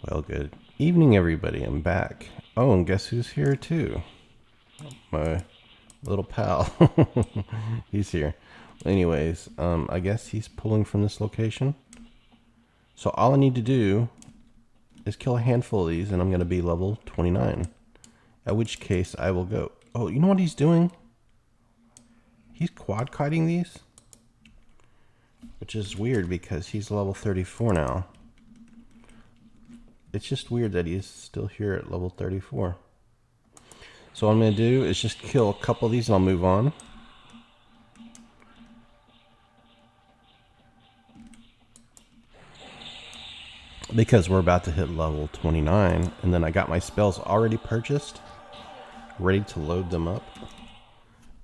Well, good evening, everybody. I'm back. Oh, and guess who's here too? My little pal. He's here. Anyways, I guess he's pulling from this location. So all I need to do is kill a handful of these, and I'm going to be level 29. At which case, I will go. Oh, you know what he's doing? He's quad-kiting these? Which is weird because he's level 34 now. It's just weird that he's still here at level 34. So what I'm going to do is just kill a couple of these and I'll move on. Because we're about to hit level 29, and then I got my spells already purchased, ready to load them up.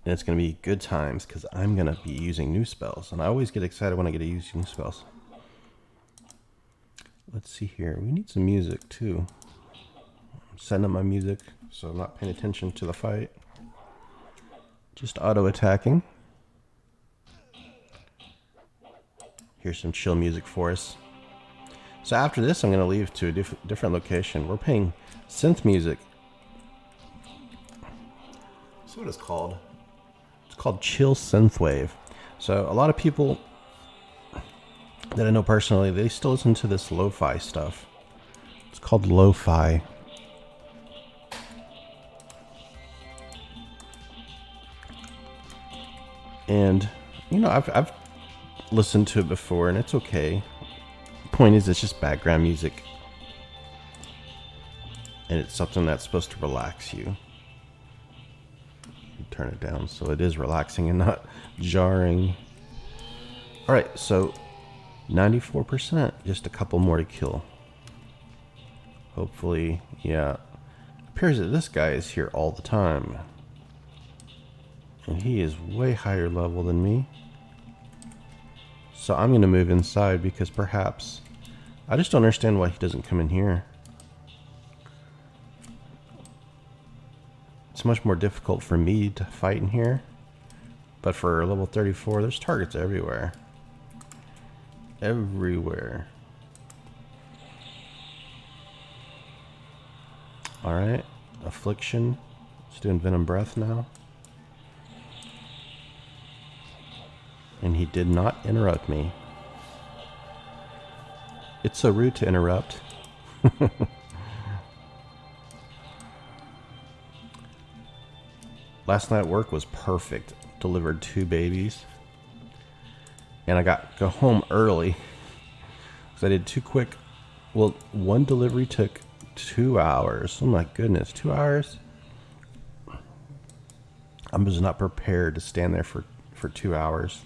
And it's going to be good times because I'm going to be using new spells. And I always get excited when I get to use new spells. Let's see here. We need some music too. I'm setting up my music so I'm not paying attention to the fight. Just auto attacking. Here's some chill music for us. So after this, I'm going to leave to a different location. We're playing synth music. That's what it's called. It's called chill synthwave. So a lot of people that I know personally, they still listen to this lo-fi stuff. It's called lo-fi. And, you know, I've listened to it before, and it's okay. The point is, it's just background music. And it's something that's supposed to relax you. Turn it down so it is relaxing and not jarring. Alright, so 94%. Just a couple more to kill. Hopefully, yeah. It appears that this guy is here all the time. And he is way higher level than me. So I'm going to move inside because perhaps... I just don't understand why he doesn't come in here. It's much more difficult for me to fight in here. But for level 34, there's targets everywhere. Everywhere. Alright. Affliction. Just doing Venom Breath now. And he did not interrupt me. It's so rude to interrupt. Last night at work was perfect. Delivered 2 babies. And I got to go home early. Because I did 2 quick... Well, one delivery took 2 hours. Oh my goodness, 2 hours? I was not prepared to stand there for 2 hours.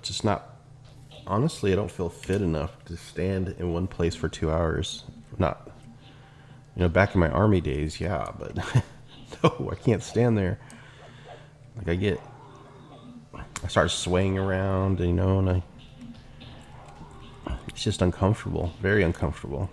Just not... Honestly, I don't feel fit enough to stand in one place for 2 hours. Not... You know, back in my army days, yeah, but... no, I can't stand there. Like, I start swaying around, you know, and it's just uncomfortable. Very uncomfortable.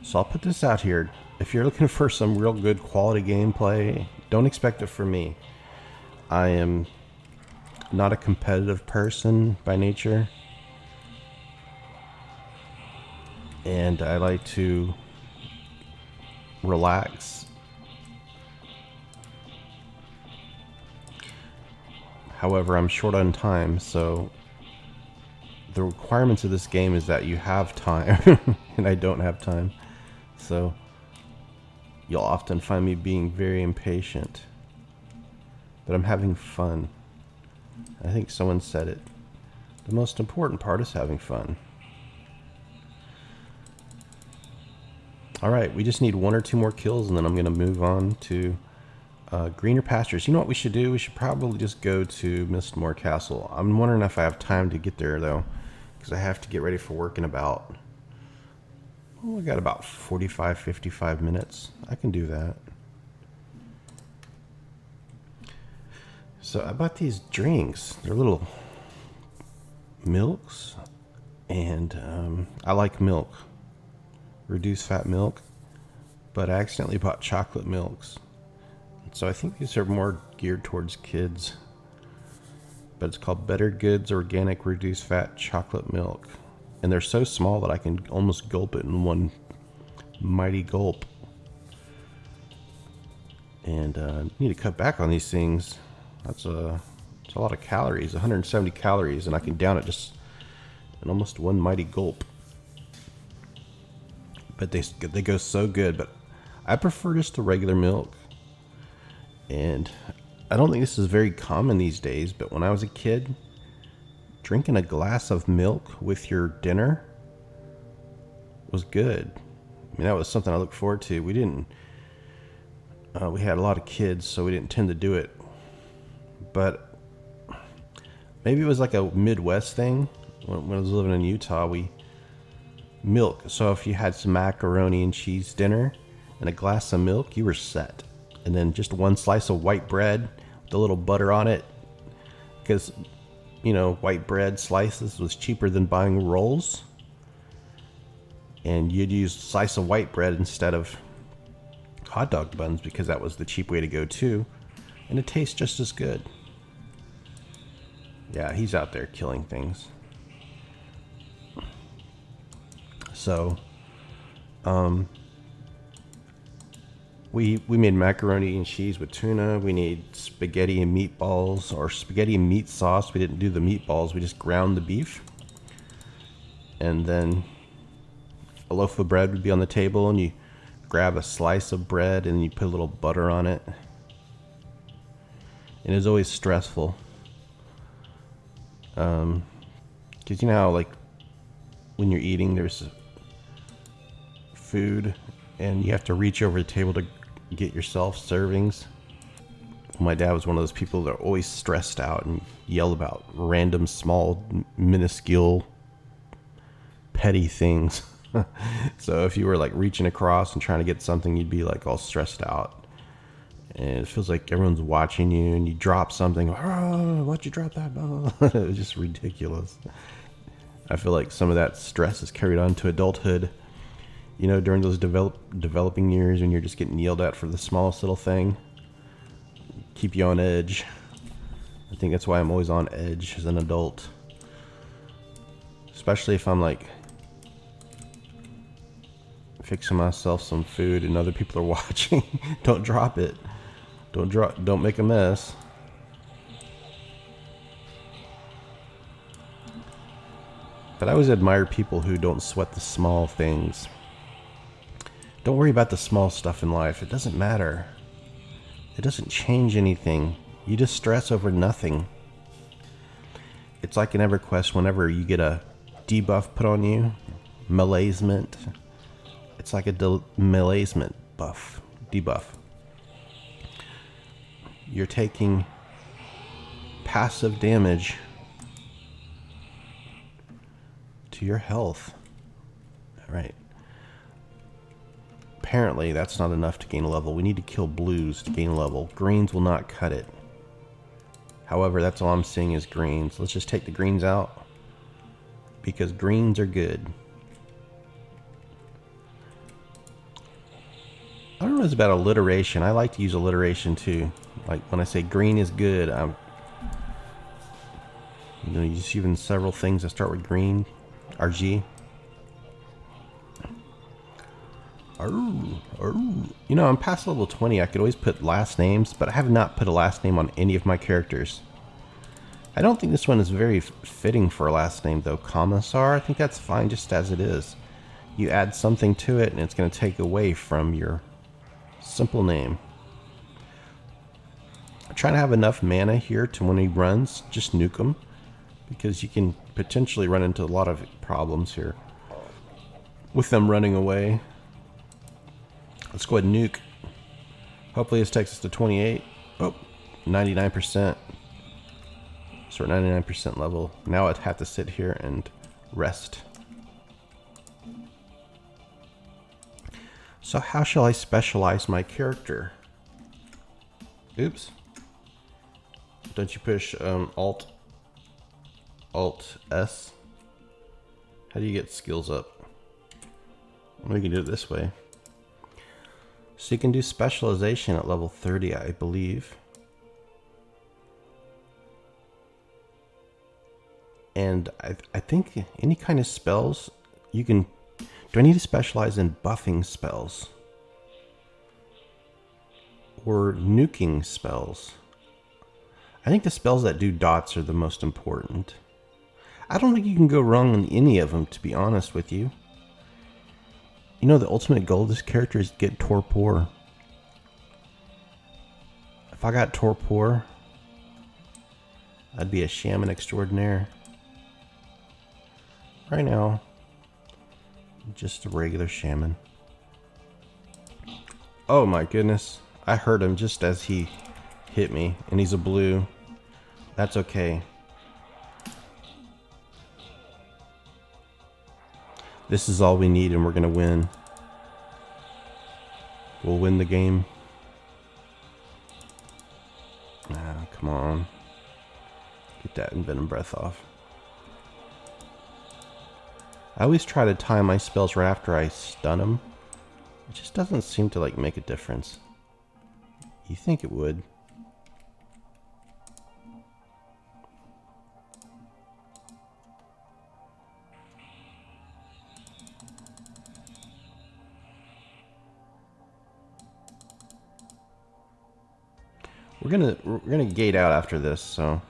So I'll put this out here. If you're looking for some real good quality gameplay, don't expect it from me. I am not a competitive person by nature. And I like to relax. However, I'm short on time, so the requirements of this game is that you have time, and I don't have time. So you'll often find me being very impatient. But I'm having fun. I think someone said it. The most important part is having fun. Alright, we just need 1 or 2 more kills, and then I'm going to move on to greener pastures. You know what we should do? We should probably just go to Mistmore Castle. I'm wondering if I have time to get there, though, because I have to get ready for work in about... Oh, I got about 45, 55 minutes. I can do that. So I bought these drinks. They're little milks, and I like milk. Reduced fat milk, but I accidentally bought chocolate milks. So I think these are more geared towards kids. but it's called Better Goods Organic Reduced Fat Chocolate Milk. And they're so small that I can almost gulp it in one mighty gulp. And need to cut back on these things. It's a lot of calories, 170 calories, and I can down it just in almost one mighty gulp. But they go so good, but I prefer just the regular milk. And I don't think this is very common these days, but when I was a kid, drinking a glass of milk with your dinner was good. I mean, that was something I looked forward to. We had a lot of kids, so we didn't tend to do it. But maybe it was like a Midwest thing. When I was living in Utah, milk. So if you had some macaroni and cheese dinner and a glass of milk, you were set. And then just one slice of white bread with a little butter on it. Because, white bread slices was cheaper than buying rolls. And you'd use a slice of white bread instead of hot dog buns because that was the cheap way to go too. And it tastes just as good. Yeah, he's out there killing things. So, we made macaroni and cheese with tuna. We need spaghetti and meatballs, or spaghetti and meat sauce. We didn't do the meatballs. We just ground the beef. And then a loaf of bread would be on the table, and you grab a slice of bread and you put a little butter on it. And it was always stressful. Because you know how, like, when you're eating, there's food and you have to reach over the table to get yourself servings. My dad was one of those people that are always stressed out and yell about random, small, minuscule, petty things. So if you were like reaching across and trying to get something, you'd be like all stressed out. And it feels like everyone's watching you, and you drop something. Oh, why'd you drop that? It was just ridiculous. I feel like some of that stress is carried on to adulthood. During those developing years when you're just getting yelled at for the smallest little thing. Keep you on edge. I think that's why I'm always on edge as an adult. Especially if I'm like fixing myself some food and other people are watching. Don't drop it. Don't make a mess. But I always admire people who don't sweat the small things. Don't worry about the small stuff in life. It doesn't matter. It doesn't change anything. You just stress over nothing. It's like in EverQuest, whenever you get a debuff put on you, malaisement. It's like a malaisement debuff. You're taking passive damage to your health. All right. Apparently, that's not enough to gain a level. We need to kill blues to gain a level. Greens will not cut it. However, that's all I'm seeing is greens. Let's just take the greens out, because greens are good. I don't know if it's about alliteration. I like to use alliteration too. Like when I say green is good, you see even several things that start with green. RG. I'm past level 20. I could always put last names, but I have not put a last name on any of my characters. I don't think this one is very fitting for a last name though. Commissar, I think that's fine just as it is. You add something to it and it's going to take away from your simple name. I'm trying to have enough mana here to when he runs, just nuke him, because you can potentially run into a lot of problems here with them running away. Let's go ahead and nuke. Hopefully this takes us to 28. Oh, 99%. So we're 99% level. Now I'd have to sit here and rest. So how shall I specialize my character? Oops. Don't you push Alt S? How do you get skills up? We can do it this way. So you can do specialization at level 30, I believe. And I think any kind of spells you can... Do I need to specialize in buffing spells? Or nuking spells? I think the spells that do dots are the most important. I don't think you can go wrong in any of them, to be honest with you. You know, the ultimate goal of this character is to get Torpor. If I got Torpor, I'd be a shaman extraordinaire. Right now, just a regular shaman. Oh my goodness. I heard him just as he hit me, and he's a blue. That's okay. This is all we need, and we're gonna win. We'll win the game. Ah, come on. Get that Envenom Breath off. I always try to time my spells right after I stun them. It just doesn't seem to like make a difference. You think it would. We're gonna gate out after this, so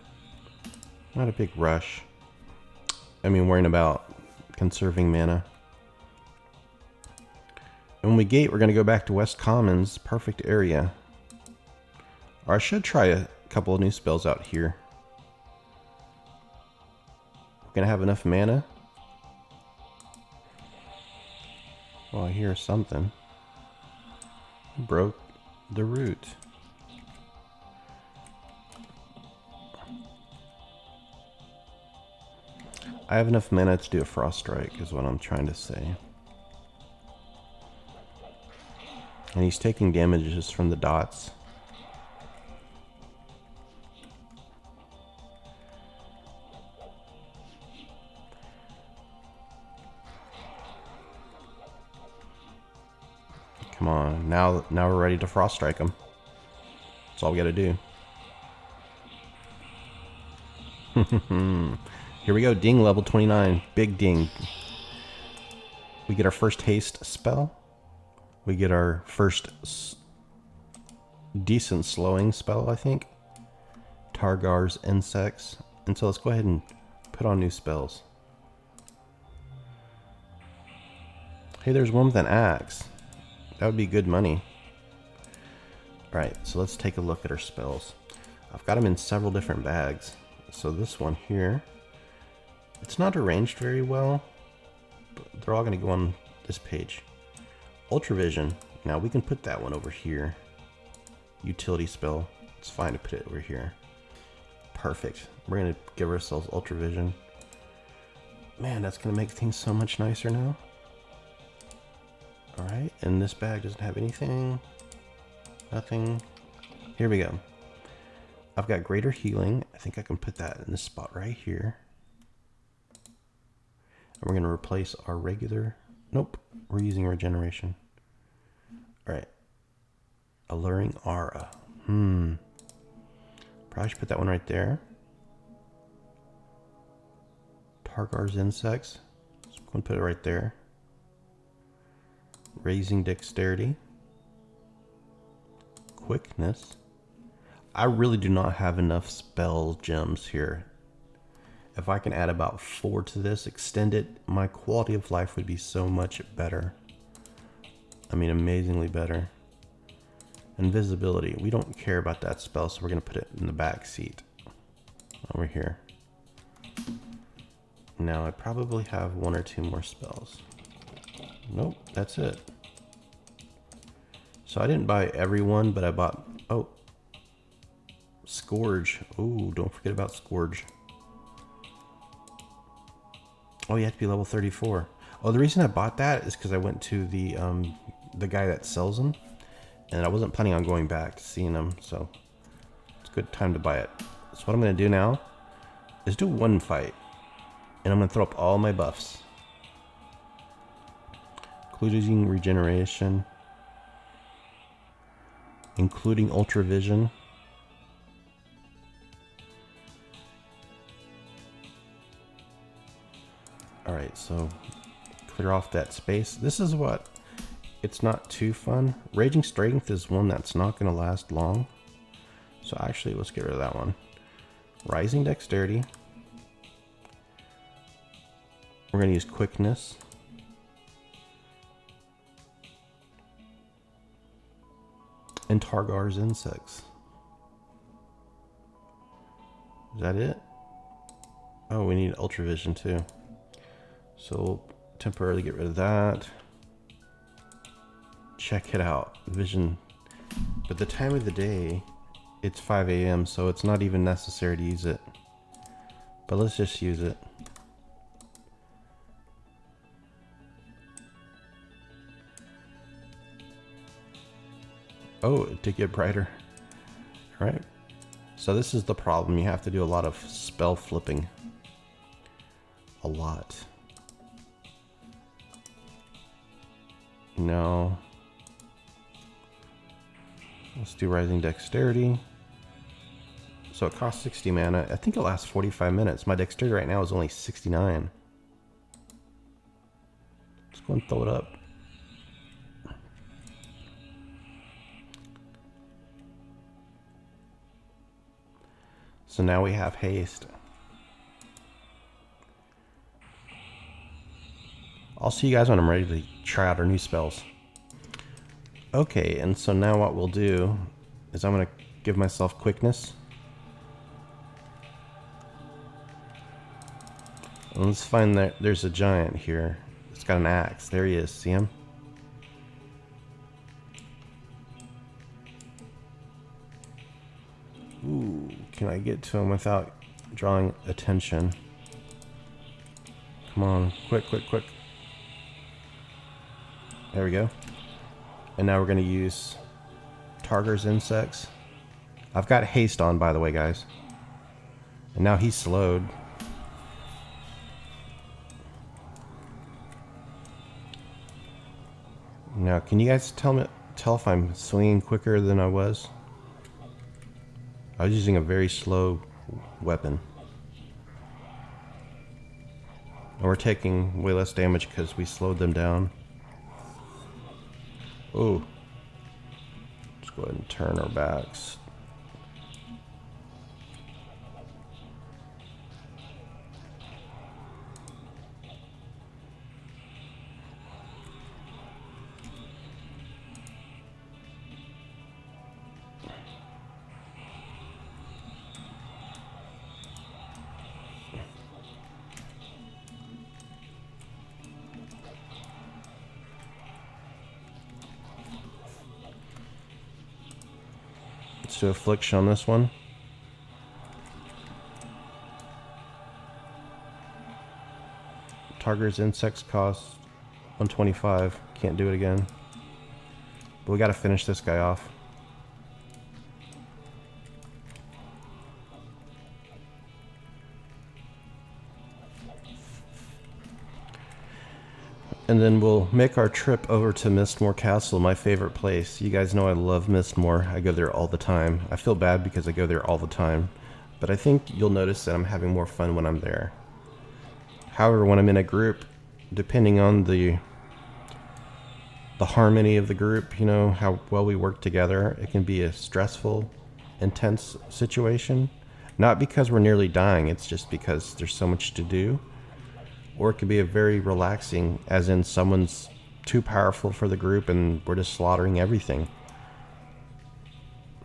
not a big rush. I mean, worrying about conserving mana. And when we gate, we're gonna go back to West Commons, perfect area. Or I should try a couple of new spells out here. We're gonna have enough mana. Well, I hear something. Broke the root. I have enough mana to do a Frost Strike, is what I'm trying to say. And he's taking damages from the dots. Come on, now we're ready to Frost Strike him. That's all we gotta do. Here we go, ding, level 29. Big ding. We get our first haste spell. We get our first decent slowing spell, I think. Targar's Insects. And so let's go ahead and put on new spells. Hey, there's one with an axe. That would be good money. Alright, so let's take a look at our spells. I've got them in several different bags. So this one here, it's not arranged very well, but they're all going to go on this page. Ultravision. Now we can put that one over here. Utility spell. It's fine to put it over here. Perfect. We're going to give ourselves Ultravision. Man, that's going to make things so much nicer now. Alright, and this bag doesn't have anything. Nothing. Here we go. I've got greater healing. I think I can put that in this spot right here. And we're going to replace our regular... Nope, we're using regeneration. Alright. Alluring Aura. Probably should put that one right there. Targar's Insects. So I'm going to put it right there. Raising Dexterity. Quickness. I really do not have enough spell gems here. If I can add about 4 to this, extend it, my quality of life would be so much better. I mean, amazingly better. Invisibility. We don't care about that spell, so we're going to put it in the back seat. Over here. Now, I probably have 1 or 2 more spells. Nope, that's it. So I didn't buy every one, but I bought... Oh. Scourge. Oh, don't forget about Scourge. Oh, you have to be level 34. Oh, the reason I bought that is because I went to the guy that sells them, and I wasn't planning on going back to seeing them, so it's a good time to buy it. So what I'm going to do now is do one fight, and I'm going to throw up all my buffs, including regeneration, including Ultravision. Alright, so clear off that space. This is what, it's not too fun. Raging Strength is one that's not going to last long. So actually, let's get rid of that one. Rising Dexterity. We're going to use Quickness. And Targar's Insects. Is that it? Oh, we need Ultravision too. So we'll temporarily get rid of that. Check it out. Vision. But the time of the day, it's 5 a.m., so it's not even necessary to use it. But let's just use it. Oh, it did get brighter. Alright. So this is the problem. You have to do a lot of spell flipping. A lot. No. Let's do Rising Dexterity. So it costs 60 mana. I think it lasts 45 minutes. My Dexterity right now is only 69. Let's go and throw it up. So now we have haste. I'll see you guys when I'm ready to try out our new spells. Okay, and so now what we'll do is I'm going to give myself Quickness. And let's find that there's a giant here. It's got an axe. There he is. See him? Ooh, can I get to him without drawing attention? Come on, quick, quick, quick. There we go. And now we're going to use Targar's Insects. I've got haste on, by the way, guys. And now he's slowed. Now, can you guys tell if I'm swinging quicker than I was? I was using a very slow weapon. And we're taking way less damage because we slowed them down. Oh. Let's go ahead and turn our backs. Let's do Affliction on this one. Targar's Insects cost 125. Can't do it again. But we gotta finish this guy off. And then we'll make our trip over to Mistmore Castle, my favorite place. You guys know I love Mistmore. I go there all the time. I feel bad because I go there all the time. But I think you'll notice that I'm having more fun when I'm there. However, when I'm in a group, depending on the harmony of the group, you know, how well we work together, it can be a stressful, intense situation. Not because we're nearly dying, it's just because there's so much to do. Or it could be a very relaxing, as in someone's too powerful for the group and we're just slaughtering everything.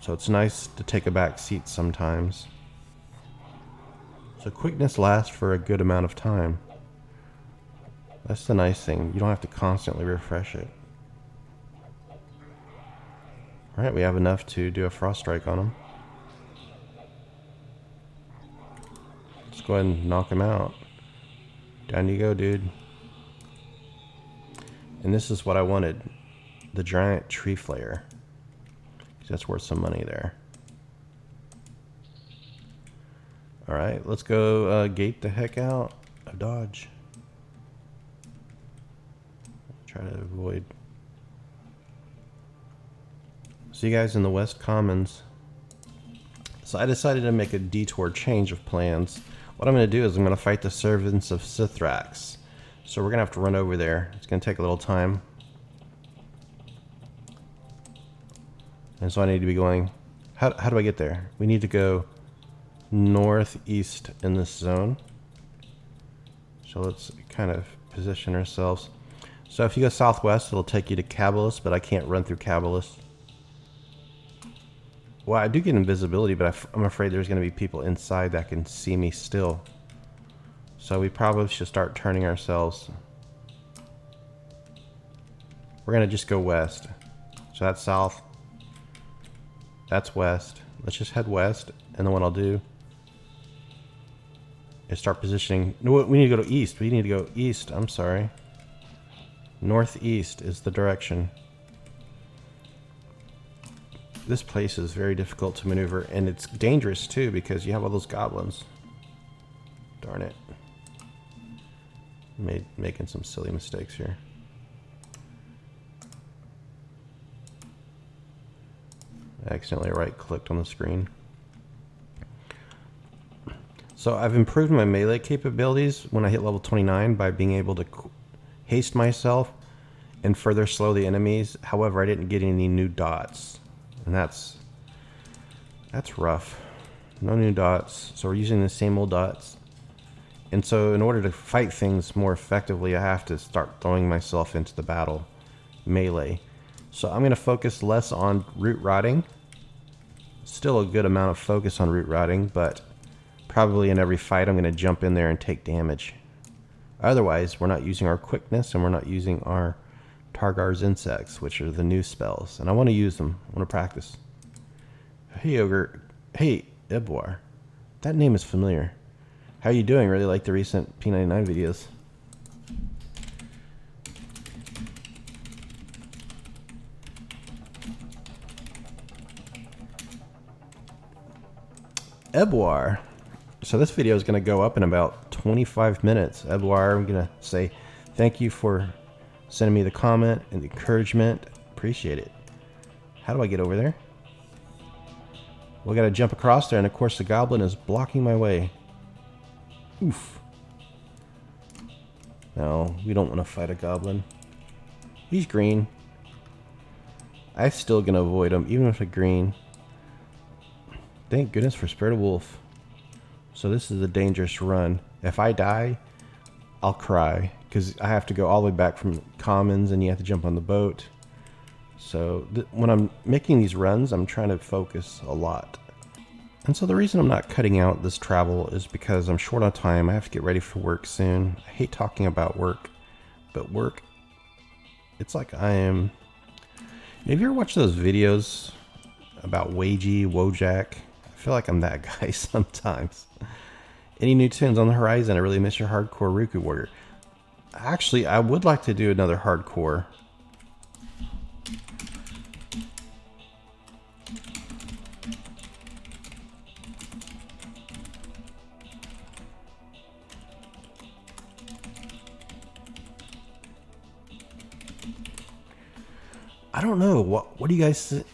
So it's nice to take a back seat sometimes. So Quickness lasts for a good amount of time. That's the nice thing. You don't have to constantly refresh it. Alright, we have enough to do a Frost Strike on him. Let's go ahead and knock him out. Down you go, dude. And this is what I wanted. The giant tree flayer. That's worth some money there. Alright, let's go gate the heck out of dodge. Try to avoid. See you guys in the West Commons. So I decided to make a detour change of plans. What I'm going to do is I'm going to fight the Servants of Sythrax. So we're gonna have to run over there. It's gonna take a little time. And so I need to be going, how do I get there? We need to go northeast in this zone. So let's kind of position ourselves. So if you go southwest, it'll take you to Cabalus, but I can't run through Cabalus. Well, I do get invisibility, but I'm afraid there's going to be people inside that can see me still. So we probably should start turning ourselves. We're going to just go west. So that's south. That's west. Let's just head west. And then what I'll do is start positioning. No, we need to go to east. We need to go east. I'm sorry. Northeast is the direction. This place is very difficult to maneuver, and it's dangerous too because you have all those goblins. Darn it. Making some silly mistakes here. I accidentally right-clicked on the screen. So I've improved my melee capabilities when I hit level 29 by being able to haste myself and further slow the enemies. However, I didn't get any new dots. And that's rough. No new dots. So we're using the same old dots. And so in order to fight things more effectively, I have to start throwing myself into the battle melee. So I'm going to focus less on root rotting. Still a good amount of focus on root rotting, but probably in every fight I'm going to jump in there and take damage. Otherwise, we're not using our quickness and we're not using our Targar's insects, which are the new spells, and I want to use them. I want to practice. Hey, Ogre. Hey, Ebwar. That name is familiar. How are you doing? Really like the recent p1999 videos. Ebwar. So this video is going to go up in about 25 minutes. Ebwar, I'm going to say thank you for sending me the comment and the encouragement. Appreciate it. How do I get over there? We gotta jump across there, and of course the goblin is blocking my way. Oof. No, we don't want to fight a goblin. He's green. I'm still gonna avoid him, even with a green. Thank goodness for Spirit of Wolf. So this is a dangerous run. If I die, I'll cry. Because I have to go all the way back from commons and you have to jump on the boat. So when I'm making these runs, I'm trying to focus a lot. And so the reason I'm not cutting out this travel is because I'm short on time. I have to get ready for work soon. I hate talking about work, but work, it's like I am... Have you ever watched those videos about Wagey, Wojak? I feel like I'm that guy sometimes. Any new tunes on the horizon? I really miss your hardcore Riku warrior. Actually, I would like to do another hardcore. I don't know. What do you guys think?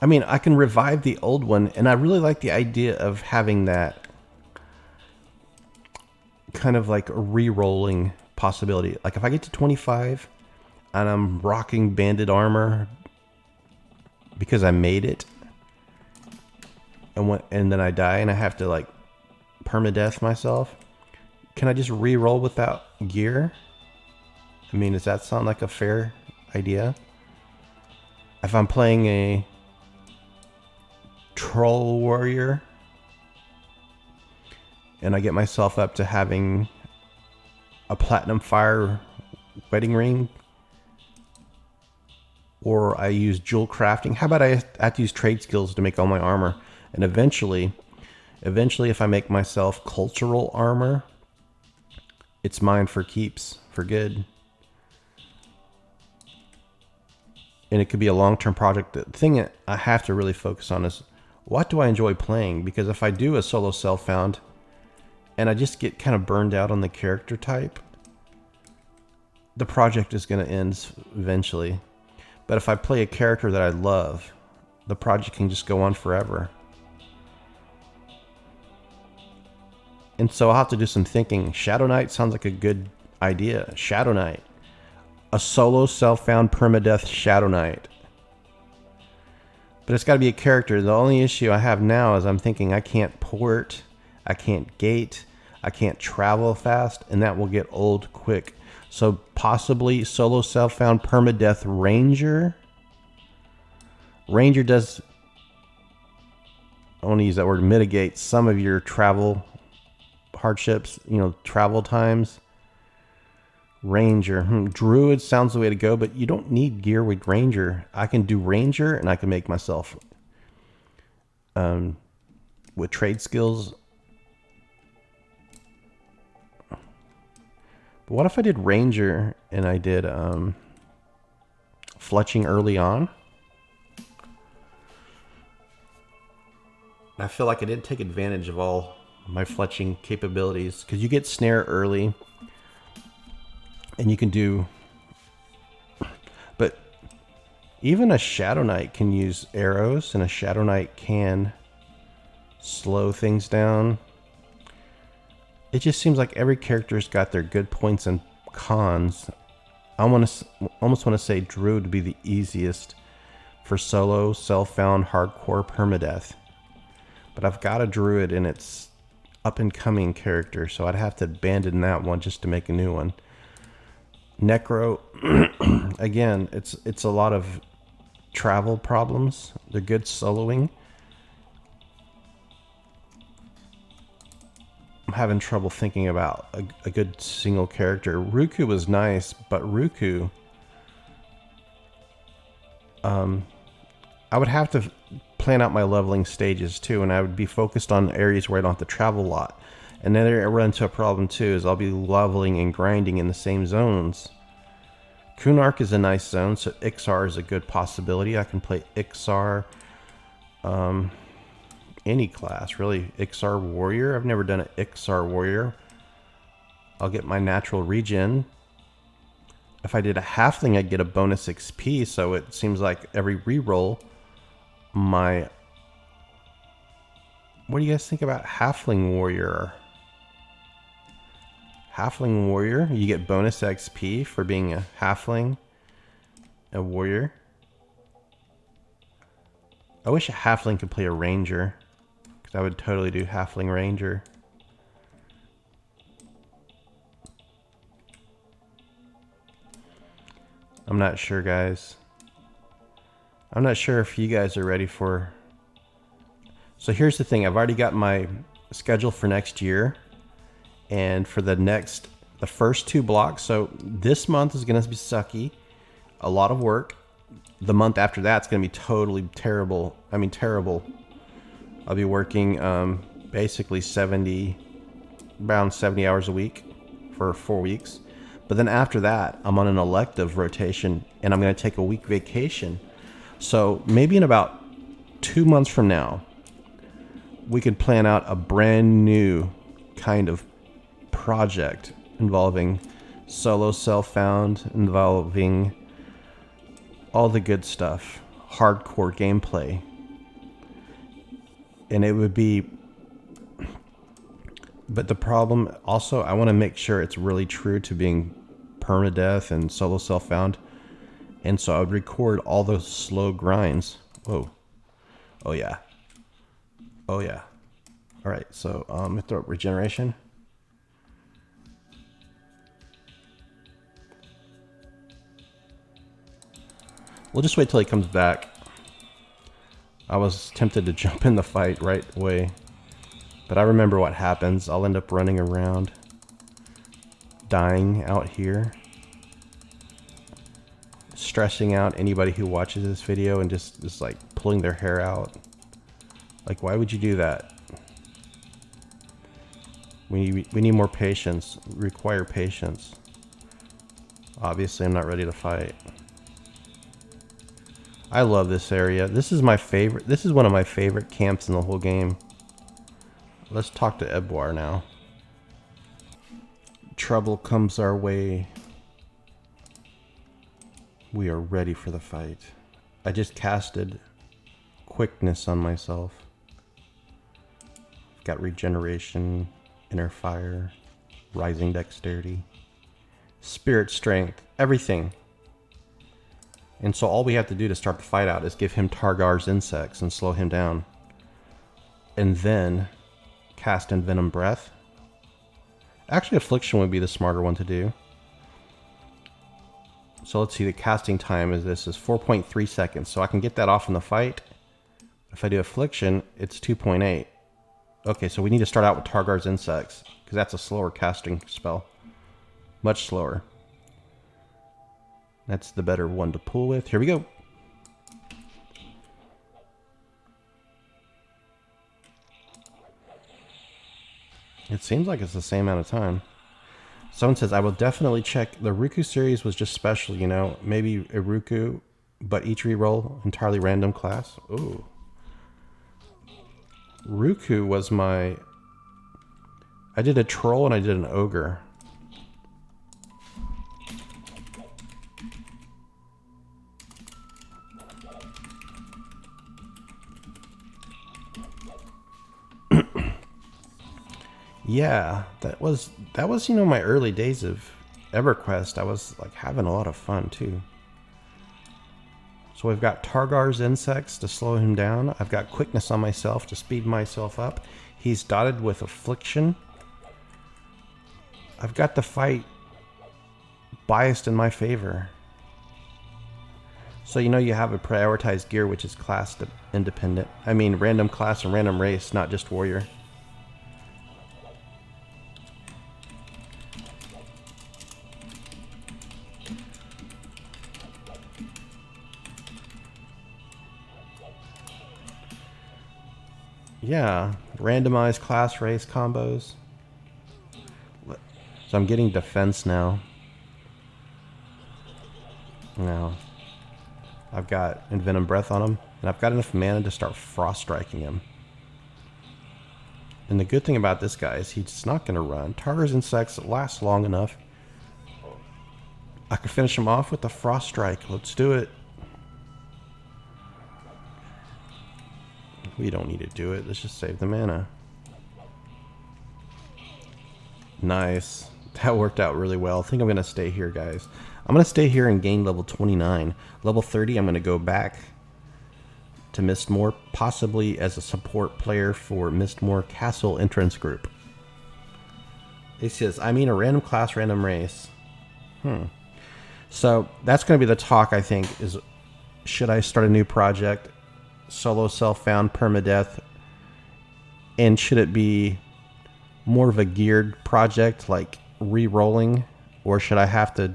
I mean, I can revive the old one, and I really like the idea of having that kind of like a re-rolling possibility. Like if I get to 25 and I'm rocking banded armor because I made it, and then I die and I have to like permadeath myself, can I just re-roll without gear? I mean, does that sound like a fair idea? If I'm playing a troll warrior and I get myself up to having a platinum fire wedding ring, or I use jewel crafting. How about I have to use trade skills to make all my armor, and eventually if I make myself cultural armor, it's mine for keeps, for good. And it could be a long-term project. The thing that I have to really focus on is, what do I enjoy playing? Because if I do a solo self-found and I just get kind of burned out on the character type, the project is going to end eventually. But if I play a character that I love, the project can just go on forever. And so I'll have to do some thinking. Shadow Knight sounds like a good idea. Shadow Knight. A solo self-found permadeath Shadow Knight. But it's got to be a character. The only issue I have now is I'm thinking I can't port, I can't gate, I can't travel fast, and that will get old quick. So possibly solo self-found permadeath Ranger. Ranger does, I want to use that word, mitigate some of your travel hardships, you know, travel times. Ranger. Druid sounds the way to go, but you don't need gear with Ranger. I can do Ranger, and I can make myself with trade skills. But what if I did Ranger and I did fletching early on? I feel like I didn't take advantage of all my fletching capabilities, because you get snare early. And you can do, but even a Shadow Knight can use arrows, and a Shadow Knight can slow things down. It just seems like every character's got their good points and cons. I almost want to say Druid would be the easiest for solo, self-found, hardcore permadeath. But I've got a Druid, and it's up-and-coming character, so I'd have to abandon that one just to make a new one. Necro, again, it's a lot of travel problems. They're good soloing. I'm having trouble thinking about a good single character. Ruku was nice, but Ruku, I would have to plan out my leveling stages too, and I would be focused on areas where I don't have to travel a lot. And then I run into a problem too, is I'll be leveling and grinding in the same zones. Kunark is a nice zone, so Ixar is a good possibility. I can play Ixar, any class, really. Ixar Warrior. I've never done an Ixar Warrior. I'll get my natural regen. If I did a Halfling, I'd get a bonus XP, so it seems like every reroll, my... What do you guys think about Halfling Warrior? Halfling Warrior, you get bonus XP for being a Halfling, a Warrior. I wish a Halfling could play a Ranger, because I would totally do Halfling Ranger. I'm not sure, guys. I'm not sure if you guys are ready for... So here's the thing. I've already got my schedule for next year. And for the first 2 blocks, so this month is going to be sucky, a lot of work. The month after that's going to be totally terrible. I mean, terrible. I'll be working basically around 70 hours a week for 4 weeks. But then after that, I'm on an elective rotation, and I'm going to take a week vacation. So maybe in about 2 months from now, we could plan out a brand new kind of project involving solo self-found, involving all the good stuff, hardcore gameplay. And it would be, but the problem also, I want to make sure it's really true to being permadeath and solo self-found. And so I would record all those slow grinds. Whoa. Oh yeah. Oh yeah. All right, so throw up regeneration. We'll just wait till he comes back. I was tempted to jump in the fight right away, but I remember what happens. I'll end up running around, dying out here, stressing out anybody who watches this video and just like pulling their hair out. Like, why would you do that? We need more patience. We require patience. Obviously, I'm not ready to fight. I love this area. This is my favorite. This is one of my favorite camps in the whole game. Let's talk to Ebwar now. Trouble comes our way. We are ready for the fight. I just casted quickness on myself. Got regeneration, inner fire, rising dexterity. spirit strength, everything. And so all we have to do to start the fight out is give him Targar's insects and slow him down. And then cast Envenom Breath. Actually, Affliction would be the smarter one to do. So let's see, the casting time is 4.3 seconds. So I can get that off in the fight. If I do Affliction, it's 2.8. Okay, so we need to start out with Targar's insects, because that's a slower casting spell. Much slower. That's the better one to pull with. Here we go. It seems like it's the same amount of time. Someone says, I will definitely check. The Ruku series was just special, you know. Maybe a Ruku, but each reroll entirely random class. Ooh. Ruku was my... I did a troll and I did an ogre. Yeah, that was you know, my early days of EverQuest. I was like having a lot of fun too. So we've got Targar's insects to slow him down. I've got quickness on myself to speed myself up. He's dotted with affliction. I've got the fight biased in my favor. So you know you have a prioritized gear which is class independent. I mean random class and random race, not just warrior. Yeah, randomized class race combos. So I'm getting defense now. Now, I've got Envenom Breath on him, and I've got enough mana to start Frost Striking him. And the good thing about this guy is he's not going to run. Targar's insects last long enough. I could finish him off with the Frost Strike. Let's do it. We don't need to do it. Let's just save the mana. Nice. That worked out really well. I think I'm going to stay here, guys. I'm going to stay here and gain level 29. Level 30, I'm going to go back to Mistmoor, possibly as a support player for Mistmoor Castle Entrance Group. It says, I mean a random class, random race. So that's going to be the talk, I think, is should I start a new project? Solo self-found permadeath, and should it be more of a geared project like re-rolling, or should I have to...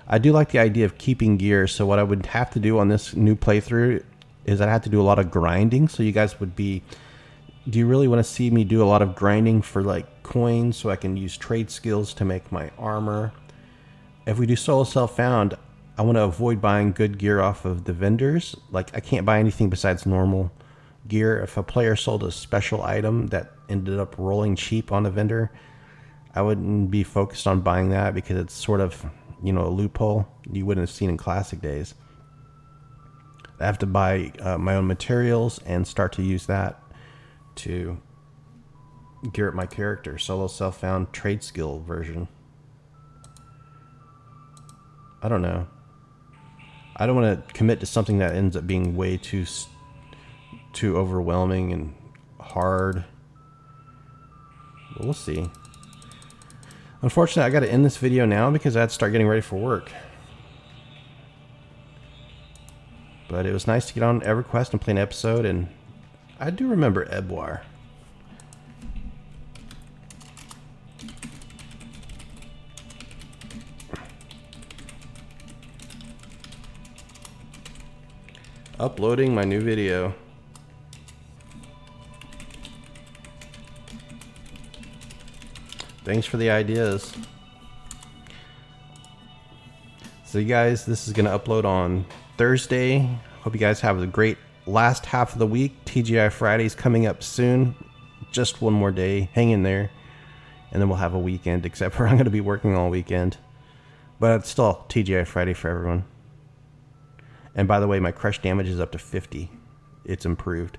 I do like the idea of keeping gear, so what I would have to do on this new playthrough is I'd have to do a lot of grinding. So you guys would be... Do you really want to see me do a lot of grinding for like coins so I can use trade skills to make my armor? If we do solo self-found, I want to avoid buying good gear off of the vendors. Like, I can't buy anything besides normal gear. If a player sold a special item that ended up rolling cheap on the vendor, I wouldn't be focused on buying that because it's sort of, you know, a loophole you wouldn't have seen in classic days. I have to buy my own materials and start to use that to gear up my character. Solo self-found trade skill version. I don't know. I don't want to commit to something that ends up being way too overwhelming and hard. But we'll see. Unfortunately, I got to end this video now because I had to start getting ready for work. But it was nice to get on EverQuest and play an episode, and I do remember Ebwar. Uploading my new video. Thanks for the ideas. So you guys, this is going to upload on Thursday. Hope you guys have a great last half of the week. TGI Friday's coming up soon. Just one more day. Hang in there. And then we'll have a weekend, except for I'm going to be working all weekend. But it's still TGI Friday for everyone. And by the way, my crush damage is up to 50. It's improved.